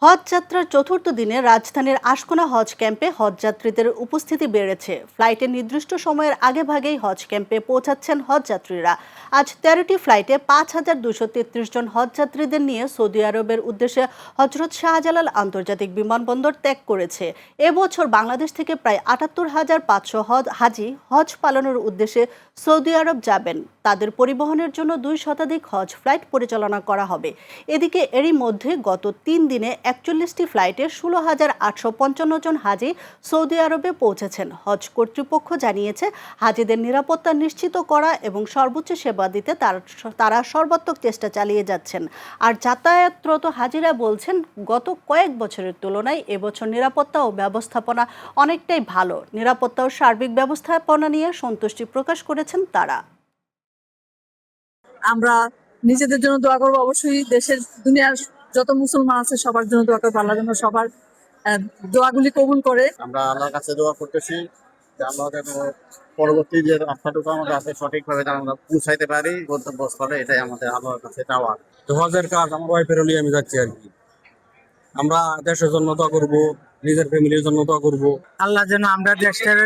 হজ যাত্রার চতুর্থ দিনে রাজধানীর আশকোনা হজ ক্যাম্পে হজযাত্রীদের উপস্থিতি বেড়েছে। ফ্লাইটের নির্দিষ্ট সময়ের আগেভাগেই হজ ক্যাম্পে পৌঁছাচ্ছেন হজযাত্রীরা। আজ 13টি ফ্লাইটে 5,233 জন হজযাত্রীদের নিয়ে সৌদি আরবের উদ্দেশ্যে হজরত শাহজালাল আন্তর্জাতিক বিমানবন্দর ত্যাগ করেছে। এবছর বাংলাদেশ থেকে প্রায় 78,500 হাজি হজ পালনের উদ্দেশ্যে সৌদি আরব যাবেন। তাদের পরিবহনের জন্য 2 শতাধিক হজ ফ্লাইট পরিচালনা করা হবে। এদিকে এরই মধ্যে গত 3 দিনে 41টি ফ্লাইটে 16,855 জন হাজি সৌদি আরবে পৌঁছেছেন। হজ কর্তৃপক্ষ জানিয়েছে, হাজিদের নিরাপত্তা নিশ্চিত করা এবং সর্বোচ্চ সেবা দিতে তারা সর্বাত্মক চেষ্টা চালিয়ে যাচ্ছেন। আর যাতায়াতরত হাজিরা বলছেন, গত কয়েক বছরের তুলনায় এবছর নিরাপত্তা ও ব্যবস্থাপনা অনেকটাই ভালো। নিরাপত্তা ও সার্বিক ব্যবস্থাপনা নিয়ে সন্তুষ্টি প্রকাশ করেছেন তারা। আমরা নিজেদের জন্য দোয়া করবো, অবশ্যই দেশের দুনিয়ার যত মুসলমান আছে সবার জন্য দোয়া করবো, আল্লাহ যেন সবার দোয়াগুলি কবুল করে। আমরা আল্লাহর কাছে দোয়া করতেছি যে আল্লাহ যেন পরবর্তী যে রাস্তাটুকু আমাদের আছে সঠিকভাবে যেন আমরা পৌঁছাইতে পারি গন্তব্যস্থলে, এটাই আমাদের আল্লাহর কাছে চাওয়া। হজের কাজ আমার ওয়াইফের হলে আমি যাচ্ছি আর কি। আমরা দেশের জন্য দোয়া করবো, নিজের ফ্যামিলির জন্য দোয়া করবো। আল্লাহ যেন আমরা দেশটার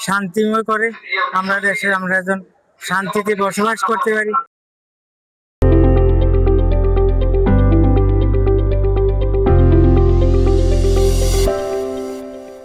শান্তিময় করে, আমরা দেশে আমরা যেন শান্তিতে বসবাস করতে পারি।